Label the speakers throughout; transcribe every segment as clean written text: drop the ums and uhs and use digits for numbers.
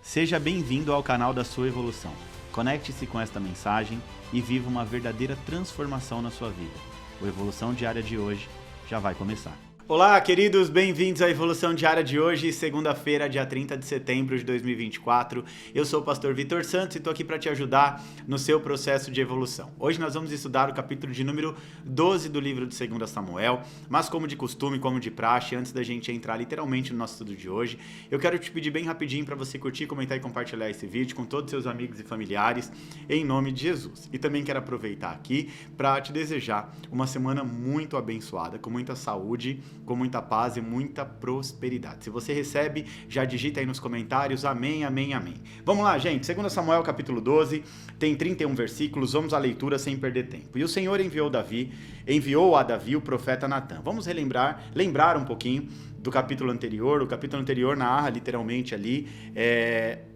Speaker 1: Seja bem-vindo ao canal da sua evolução. Conecte-se com esta mensagem e viva uma verdadeira transformação na sua vida. O Evolução Diária de hoje já vai começar. Olá, queridos, bem-vindos à Evolução Diária de hoje, segunda-feira, dia 30 de setembro de 2024. Eu sou o pastor Vitor Santos e estou aqui para te ajudar no seu processo de evolução. Hoje nós vamos estudar o capítulo de número 12 do livro de 2 Samuel, mas como de costume, como de praxe, antes da gente entrar literalmente no nosso estudo de hoje, eu quero te pedir bem rapidinho para você curtir, comentar e compartilhar esse vídeo com todos os seus amigos e familiares, em nome de Jesus. E também quero aproveitar aqui para te desejar uma semana muito abençoada, com muita saúde, com muita paz e muita prosperidade. Se você recebe, já digita aí nos comentários, amém, amém, amém. Vamos lá, gente, 2 Samuel capítulo 12, tem 31 versículos, vamos à leitura sem perder tempo. E o Senhor enviou a Davi o profeta Natã. Vamos lembrar um pouquinho do capítulo anterior. O capítulo anterior narra literalmente ali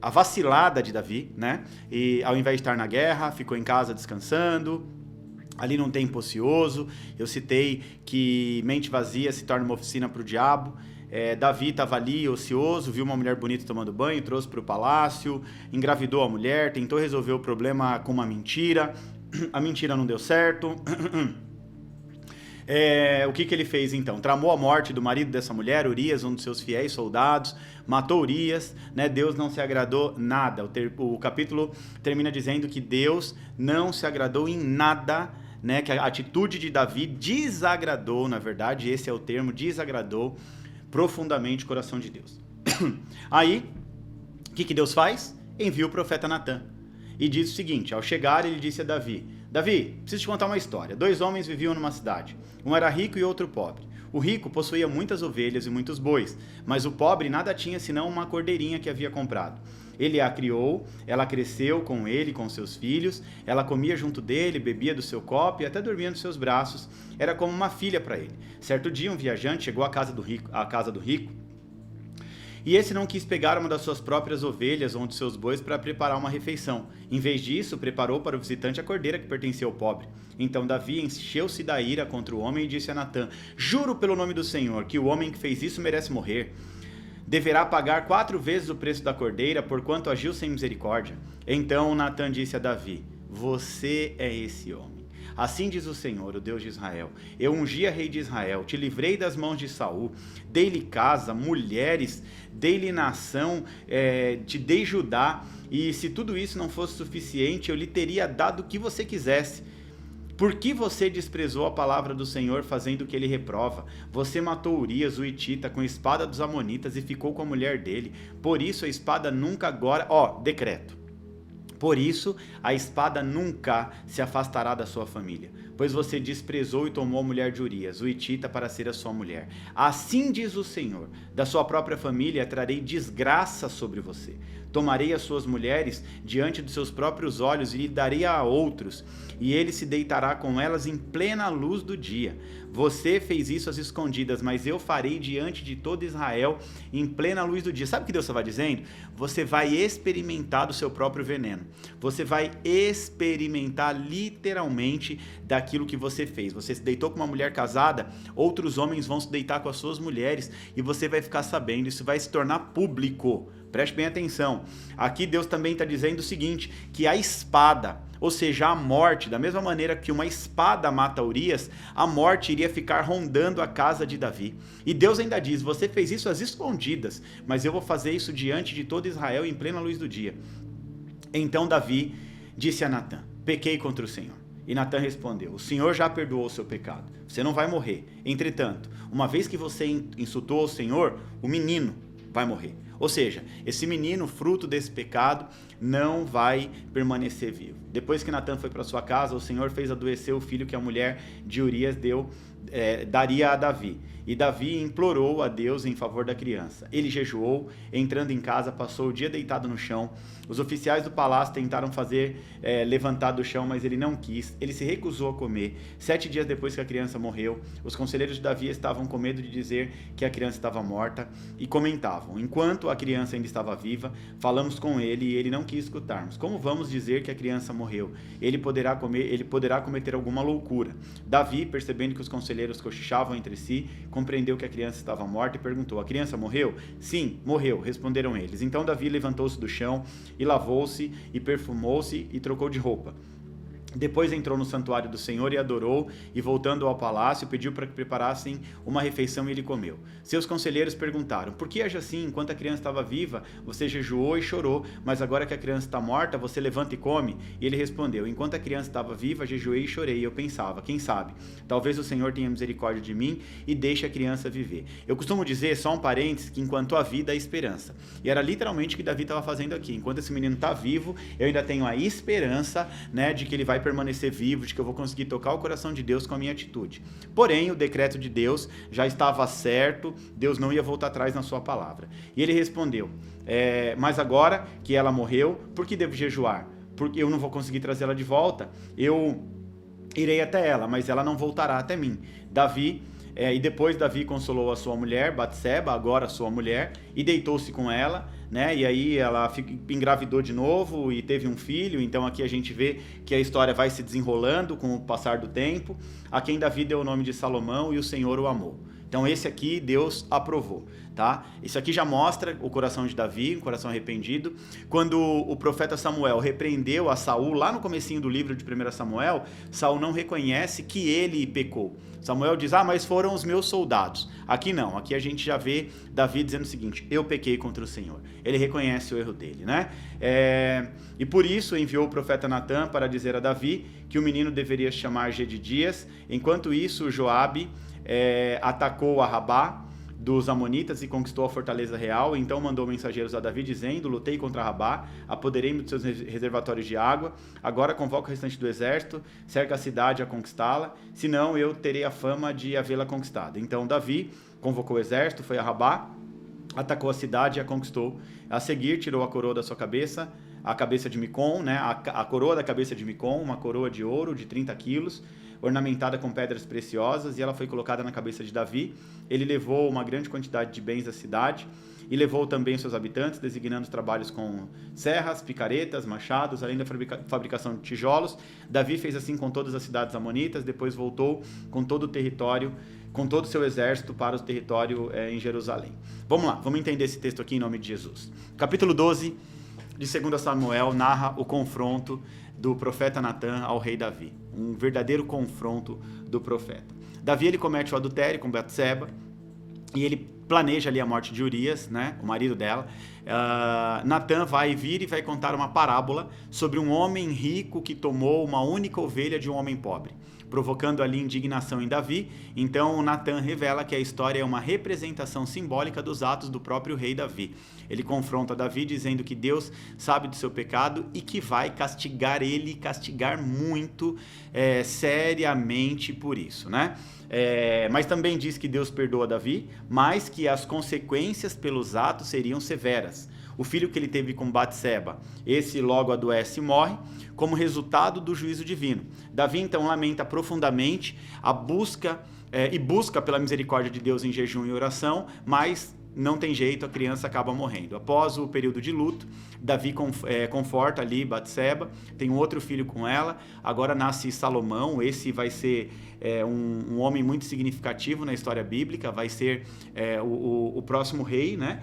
Speaker 1: a vacilada de Davi, né? E ao invés de estar na guerra, ficou em casa descansando, ali num tempo ocioso. Eu citei que mente vazia se torna uma oficina para o diabo. Davi estava ali ocioso, viu uma mulher bonita tomando banho, trouxe para o palácio, engravidou a mulher, tentou resolver o problema com uma mentira, a mentira não deu certo. O que ele fez então? Tramou a morte do marido dessa mulher, Urias, um dos seus fiéis soldados, matou Urias, né? Deus não se agradou nada. O capítulo termina dizendo que Deus não se agradou em nada, né? Que a atitude de Davi desagradou, na verdade, esse é o termo, desagradou profundamente o coração de Deus. Aí, o que Deus faz? Envia o profeta Natã e diz o seguinte: ao chegar ele disse a Davi: Davi, preciso te contar uma história. 2 homens viviam numa cidade, um era rico e outro pobre. O rico possuía muitas ovelhas e muitos bois, mas o pobre nada tinha senão uma cordeirinha que havia comprado. Ele a criou, ela cresceu com ele e com seus filhos, ela comia junto dele, bebia do seu copo e até dormia nos seus braços. Era como uma filha para ele. Certo dia um viajante chegou à casa do rico, e esse não quis pegar uma das suas próprias ovelhas ou um de seus bois para preparar uma refeição. Em vez disso, preparou para o visitante a cordeira que pertencia ao pobre. Então Davi encheu-se da ira contra o homem e disse a Natã: juro pelo nome do Senhor que o homem que fez isso merece morrer. Deverá pagar 4 vezes o preço da cordeira, porquanto agiu sem misericórdia. Então Natã disse a Davi: você é esse homem. Assim diz o Senhor, o Deus de Israel: eu ungi a rei de Israel, te livrei das mãos de Saul, dei-lhe casa, mulheres, dei-lhe nação, te dei Judá, e se tudo isso não fosse suficiente, eu lhe teria dado o que você quisesse. Por que você desprezou a palavra do Senhor, fazendo o que ele reprova? Você matou Urias, o hitita, com a espada dos amonitas e ficou com a mulher dele. Por isso a espada nunca agora... decreto. Por isso, a espada nunca se afastará da sua família, pois você desprezou e tomou a mulher de Urias, o hitita, para ser a sua mulher. Assim diz o Senhor: da sua própria família trarei desgraça sobre você. Tomarei as suas mulheres diante dos seus próprios olhos e lhe darei a outros, e ele se deitará com elas em plena luz do dia. Você fez isso às escondidas, mas eu farei diante de todo Israel em plena luz do dia. Sabe o que Deus estava dizendo? Você vai experimentar do seu próprio veneno. Você vai experimentar literalmente daquilo que você fez. Você se deitou com uma mulher casada, outros homens vão se deitar com as suas mulheres e você vai ficar sabendo. Isso vai se tornar público. Preste bem atenção. Aqui Deus também está dizendo o seguinte, que a espada, ou seja, a morte, da mesma maneira que uma espada mata Urias, a morte iria ficar rondando a casa de Davi. E Deus ainda diz: você fez isso às escondidas, mas eu vou fazer isso diante de todo Israel em plena luz do dia. Então Davi disse a Natã: pequei contra o Senhor. E Natã respondeu: o Senhor já perdoou o seu pecado, você não vai morrer. Entretanto, uma vez que você insultou o Senhor, o menino vai morrer. Ou seja, esse menino, fruto desse pecado, não vai permanecer vivo. Depois que Natã foi para sua casa, o Senhor fez adoecer o filho que a mulher de Urias daria a Davi. E Davi implorou a Deus em favor da criança. Ele jejuou, entrando em casa, passou o dia deitado no chão. Os oficiais do palácio tentaram levantar do chão, mas ele não quis. Ele se recusou a comer. 7 dias depois que a criança morreu, os conselheiros de Davi estavam com medo de dizer que a criança estava morta e comentavam: enquanto enquanto a criança ainda estava viva, falamos com ele e ele não quis escutarmos. Como vamos dizer que a criança morreu? Ele poderá cometer alguma loucura. Davi, percebendo que os conselheiros cochichavam entre si, compreendeu que a criança estava morta e perguntou: a criança morreu? Sim, morreu, responderam eles. Então Davi levantou-se do chão e lavou-se e perfumou-se e trocou de roupa. Depois entrou no santuário do Senhor e adorou, e voltando ao palácio, pediu para que preparassem uma refeição e ele comeu. Seus conselheiros perguntaram: por que age assim? Enquanto a criança estava viva, você jejuou e chorou, mas agora que a criança está morta, você levanta e come? E ele respondeu: enquanto a criança estava viva, jejuei e chorei. E eu pensava: quem sabe? Talvez o Senhor tenha misericórdia de mim e deixe a criança viver. Eu costumo dizer, só um parênteses, que enquanto há vida, há esperança. E era literalmente o que Davi estava fazendo aqui. Enquanto esse menino está vivo, eu ainda tenho a esperança, né, de que ele vai permanecer vivo, de que eu vou conseguir tocar o coração de Deus com a minha atitude. Porém, o decreto de Deus já estava certo, Deus não ia voltar atrás na sua palavra. E ele respondeu: mas agora que ela morreu, por que devo jejuar? Porque eu não vou conseguir trazê-la de volta. Eu irei até ela, mas ela não voltará até mim. E depois Davi consolou a sua mulher, Batseba, agora sua mulher, e deitou-se com ela, né? E aí ela engravidou de novo e teve um filho. Então aqui a gente vê que a história vai se desenrolando com o passar do tempo, a quem Davi deu o nome de Salomão e o Senhor o amou. Então esse aqui Deus aprovou, tá? Isso aqui já mostra o coração de Davi, um coração arrependido. Quando o profeta Samuel repreendeu a Saul, lá no comecinho do livro de 1 Samuel, Saul não reconhece que ele pecou. Samuel diz: mas foram os meus soldados. Aqui não, aqui a gente já vê Davi dizendo o seguinte: eu pequei contra o Senhor. Ele reconhece o erro dele, né? E por isso enviou o profeta Natã para dizer a Davi que o menino deveria se chamar Gedidias. Enquanto isso, Joabe atacou a Rabá dos amonitas e conquistou a fortaleza real. Então mandou mensageiros a Davi dizendo: lutei contra Rabá, apoderei-me dos seus reservatórios de água, agora convoca o restante do exército, cerca a cidade a conquistá-la, senão eu terei a fama de havê-la conquistado. Então Davi convocou o exército, foi a Rabá, atacou a cidade e a conquistou. A seguir tirou a coroa da sua cabeça, a cabeça de Micom, né? A coroa da cabeça de Micom, uma coroa de ouro de 30 quilos, ornamentada com pedras preciosas, e ela foi colocada na cabeça de Davi. Ele levou uma grande quantidade de bens da cidade e levou também seus habitantes, designando os trabalhos com serras, picaretas, machados, além da fabricação de tijolos. Davi fez assim com todas as cidades amonitas, depois voltou com todo o território, com todo o seu exército para o território em Jerusalém. Vamos lá, vamos entender esse texto aqui em nome de Jesus. Capítulo 12 de 2 Samuel narra o confronto do profeta Natã ao rei Davi. Um verdadeiro confronto do profeta. Davi, ele comete o adultério com Batseba e ele planeja ali a morte de Urias, né, o marido dela. Natã vai vir e vai contar uma parábola sobre um homem rico que tomou uma única ovelha de um homem pobre, provocando ali indignação em Davi. Então Natã revela que a história é uma representação simbólica dos atos do próprio rei Davi. Ele confronta Davi dizendo que Deus sabe do seu pecado e que vai castigar ele, castigar muito seriamente por isso, né? Mas também diz que Deus perdoa Davi, mas que as consequências pelos atos seriam severas. O filho que ele teve com Batseba, esse logo adoece e morre, como resultado do juízo divino. Davi então lamenta profundamente busca pela misericórdia de Deus em jejum e oração, mas não tem jeito, a criança acaba morrendo. Após o período de luto, Davi conforta ali Batseba, tem um outro filho com ela, agora nasce Salomão. Esse vai ser um homem muito significativo na história bíblica, vai ser o próximo rei, né?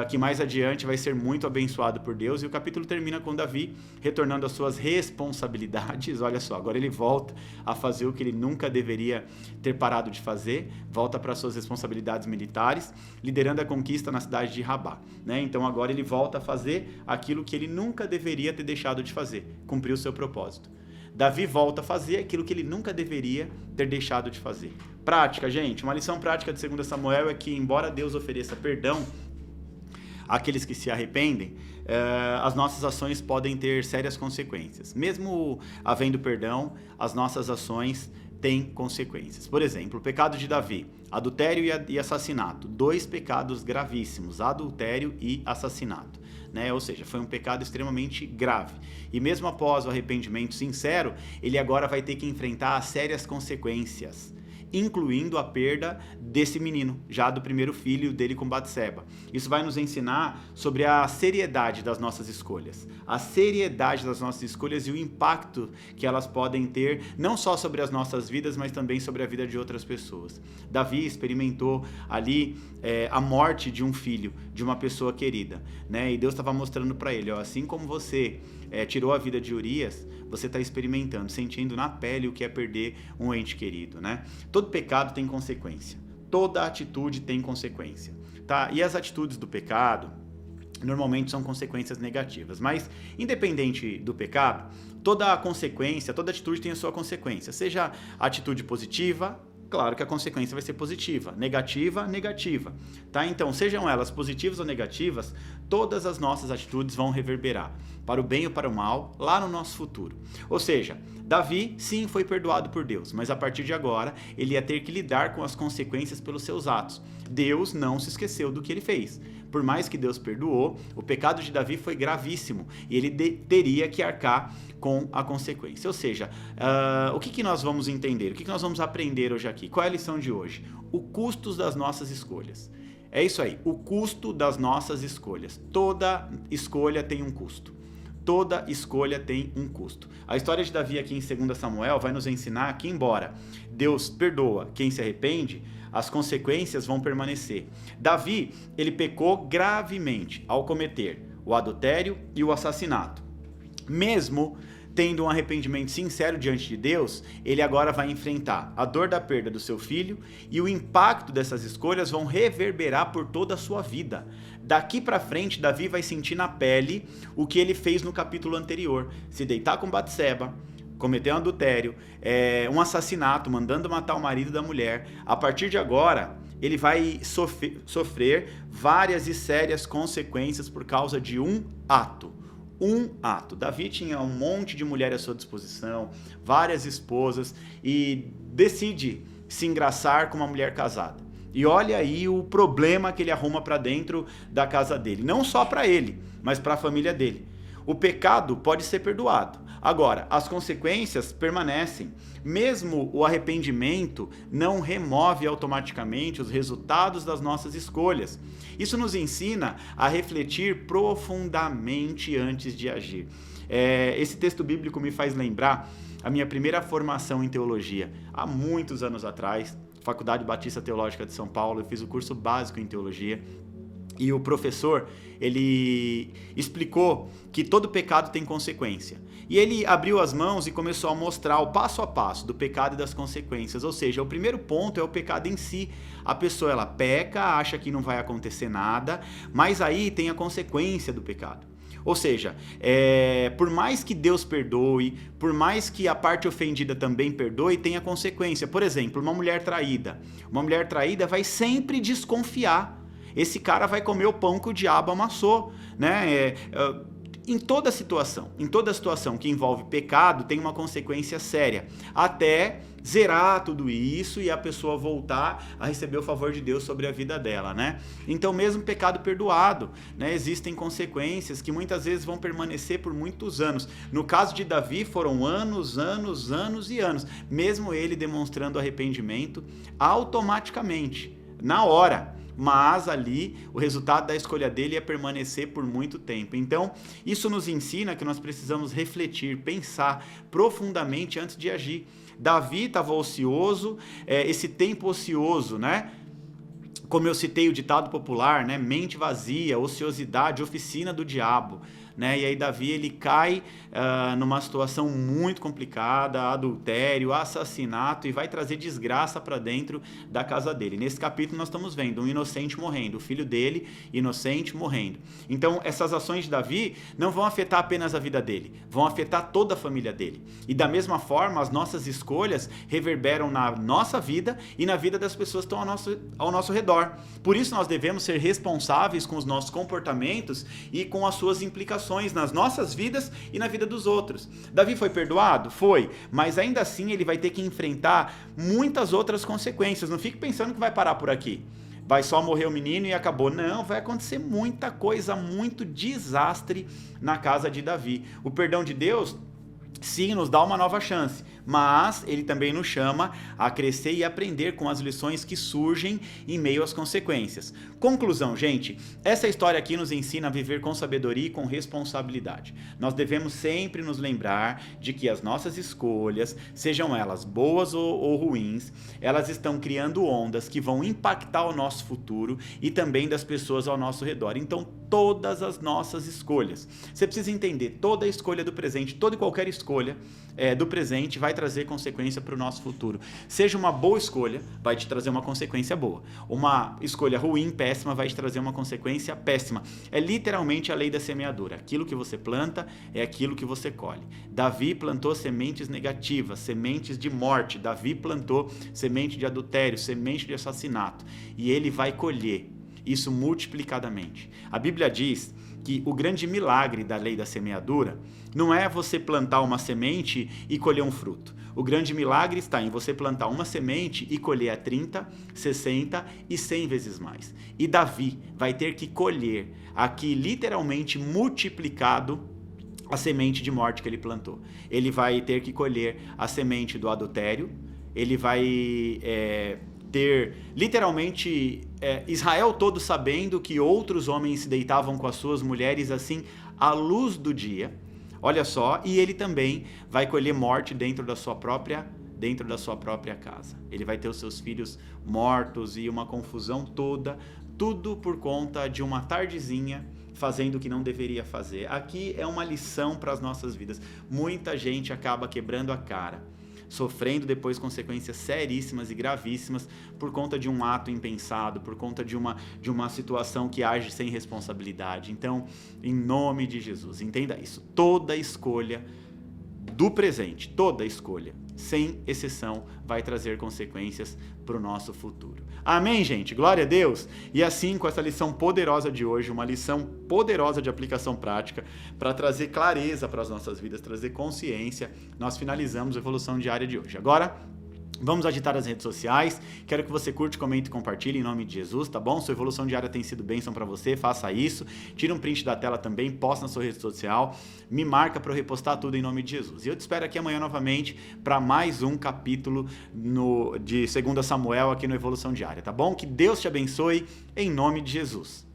Speaker 1: Que mais adiante vai ser muito abençoado por Deus. E o capítulo termina com Davi retornando às suas responsabilidades. Olha só, agora ele volta a fazer o que ele nunca deveria ter parado de fazer, volta para suas responsabilidades militares, liderando a conquista na cidade de Rabá, né? Então agora ele volta a fazer aquilo que ele nunca deveria ter deixado de fazer, cumprir o seu propósito. Davi volta a fazer aquilo que ele nunca deveria ter deixado de fazer. Prática, gente, uma lição prática de 2 Samuel é que, embora Deus ofereça perdão àqueles que se arrependem, as nossas ações podem ter sérias consequências. Mesmo havendo perdão, as nossas ações têm consequências. Por exemplo, o pecado de Davi, adultério e assassinato, 2 pecados gravíssimos, adultério e assassinato, né? Ou seja, foi um pecado extremamente grave. E mesmo após o arrependimento sincero, ele agora vai ter que enfrentar sérias consequências. incluindo a perda desse menino, já do primeiro filho dele com Batseba. Isso vai nos ensinar sobre a seriedade das nossas escolhas, a seriedade das nossas escolhas e o impacto que elas podem ter, não só sobre as nossas vidas, mas também sobre a vida de outras pessoas. Davi experimentou ali a morte de um filho, de uma pessoa querida, né? E Deus estava mostrando para ele, ó, assim como você tirou a vida de Urias, você está experimentando, sentindo na pele o que é perder um ente querido, né? Todo pecado tem consequência, toda atitude tem consequência, tá? E as atitudes do pecado normalmente são consequências negativas, mas independente do pecado, toda a consequência, toda atitude tem a sua consequência, seja atitude positiva, claro que a consequência vai ser positiva, negativa, negativa, tá? Então, sejam elas positivas ou negativas, todas as nossas atitudes vão reverberar, para o bem ou para o mal, lá no nosso futuro. Ou seja, Davi, sim, foi perdoado por Deus, mas a partir de agora, ele ia ter que lidar com as consequências pelos seus atos. Deus não se esqueceu do que ele fez. Por mais que Deus perdoou, o pecado de Davi foi gravíssimo e ele teria que arcar com a consequência. Ou seja, o que nós vamos entender? O que nós vamos aprender hoje aqui? Qual é a lição de hoje? O custo das nossas escolhas. É isso aí, o custo das nossas escolhas. Toda escolha tem um custo. Toda escolha tem um custo. A história de Davi aqui em 2 Samuel vai nos ensinar que, embora Deus perdoa quem se arrepende, as consequências vão permanecer. Davi, ele pecou gravemente ao cometer o adultério e o assassinato. Mesmo tendo um arrependimento sincero diante de Deus, ele agora vai enfrentar a dor da perda do seu filho e o impacto dessas escolhas vão reverberar por toda a sua vida. Daqui para frente, Davi vai sentir na pele o que ele fez no capítulo anterior, se deitar com Batseba, cometer um adultério, um assassinato, mandando matar o marido da mulher. A partir de agora, ele vai sofrer várias e sérias consequências por causa de um ato. Davi tinha um monte de mulher à sua disposição, várias esposas, e decide se engraçar com uma mulher casada. E olha aí o problema que ele arruma para dentro da casa dele. Não só para ele, mas para a família dele. O pecado pode ser perdoado. Agora, as consequências permanecem. Mesmo o arrependimento não remove automaticamente os resultados das nossas escolhas. Isso nos ensina a refletir profundamente antes de agir. Esse texto bíblico me faz lembrar a minha primeira formação em teologia, há muitos anos atrás, Faculdade Batista Teológica de São Paulo. Eu fiz o curso básico em teologia. E o professor, ele explicou que todo pecado tem consequência. E ele abriu as mãos e começou a mostrar o passo a passo do pecado e das consequências. Ou seja, o primeiro ponto é o pecado em si. A pessoa, ela peca, acha que não vai acontecer nada, mas aí tem a consequência do pecado. Ou seja, por mais que Deus perdoe, por mais que a parte ofendida também perdoe, tem a consequência. Por exemplo, uma mulher traída. Uma mulher traída vai sempre desconfiar. Esse cara vai comer o pão que o diabo amassou, né? Em toda situação que envolve pecado, tem uma consequência séria, até zerar tudo isso e a pessoa voltar a receber o favor de Deus sobre a vida dela, né? Então, mesmo pecado perdoado, né, existem consequências que muitas vezes vão permanecer por muitos anos. No caso de Davi, foram anos e anos, mesmo ele demonstrando arrependimento automaticamente, na hora. Mas ali o resultado da escolha dele ia permanecer por muito tempo. Então, isso nos ensina que nós precisamos refletir, pensar profundamente antes de agir. Davi estava ocioso, esse tempo ocioso, né? Como eu citei o ditado popular, né? Mente vazia, ociosidade, oficina do diabo. Né? E aí Davi, ele cai numa situação muito complicada, adultério, assassinato, e vai trazer desgraça para dentro da casa dele. Nesse capítulo nós estamos vendo um inocente morrendo, o filho dele, inocente, morrendo. Então essas ações de Davi não vão afetar apenas a vida dele, vão afetar toda a família dele. E da mesma forma, as nossas escolhas reverberam na nossa vida e na vida das pessoas que estão ao nosso redor. Por isso nós devemos ser responsáveis com os nossos comportamentos e com as suas implicações nas nossas vidas e na vida dos outros. Davi foi perdoado? Foi, mas ainda assim ele vai ter que enfrentar muitas outras consequências. Não fique pensando que vai parar por aqui. Vai só morrer o menino e acabou. Não, vai acontecer muita coisa, muito desastre na casa de Davi. O perdão de Deus, sim, nos dá uma nova chance, mas ele também nos chama a crescer e aprender com as lições que surgem em meio às consequências. Conclusão, gente, essa história aqui nos ensina a viver com sabedoria e com responsabilidade. Nós devemos sempre nos lembrar de que as nossas escolhas, sejam elas boas ou ruins, elas estão criando ondas que vão impactar o nosso futuro e também das pessoas ao nosso redor. Então, todas as nossas escolhas, você precisa entender, toda a escolha do presente, toda e qualquer escolha do presente vai trazer consequência para o nosso futuro. Seja uma boa escolha, vai te trazer uma consequência boa. Uma escolha ruim, péssima, vai te trazer uma consequência péssima. É literalmente a lei da semeadura. Aquilo que você planta é aquilo que você colhe. Davi plantou sementes negativas, sementes de morte. Davi plantou semente de adultério, semente de assassinato. E ele vai colher isso multiplicadamente. A Bíblia diz que o grande milagre da lei da semeadura não é você plantar uma semente e colher um fruto. O grande milagre está em você plantar uma semente e colher a 30, 60 e 100 vezes mais. E Davi vai ter que colher aqui literalmente multiplicado a semente de morte que ele plantou. Ele vai ter que colher a semente do adultério, ele vai ter literalmente Israel todo sabendo que outros homens se deitavam com as suas mulheres assim à luz do dia. Olha só, e ele também vai colher morte dentro da sua própria casa. Ele vai ter os seus filhos mortos e uma confusão toda, tudo por conta de uma tardezinha fazendo o que não deveria fazer. Aqui é uma lição para as nossas vidas. Muita gente acaba quebrando a cara, sofrendo depois consequências seríssimas e gravíssimas por conta de um ato impensado, por conta de uma situação que age sem responsabilidade. Então, em nome de Jesus, entenda isso. Toda escolha do presente, toda escolha, sem exceção, vai trazer consequências para o nosso futuro. Amém, gente? Glória a Deus! E assim, com essa lição poderosa de hoje, uma lição poderosa de aplicação prática, para trazer clareza para as nossas vidas, trazer consciência, nós finalizamos a Evolução Diária de hoje. Agora, vamos agitar as redes sociais. Quero que você curte, comente e compartilhe em nome de Jesus, tá bom? Sua evolução diária tem sido bênção para você, faça isso. Tira um print da tela também, posta na sua rede social, me marca para eu repostar tudo em nome de Jesus. E eu te espero aqui amanhã novamente para mais um capítulo de 2 Samuel aqui no Evolução Diária, tá bom? Que Deus te abençoe em nome de Jesus.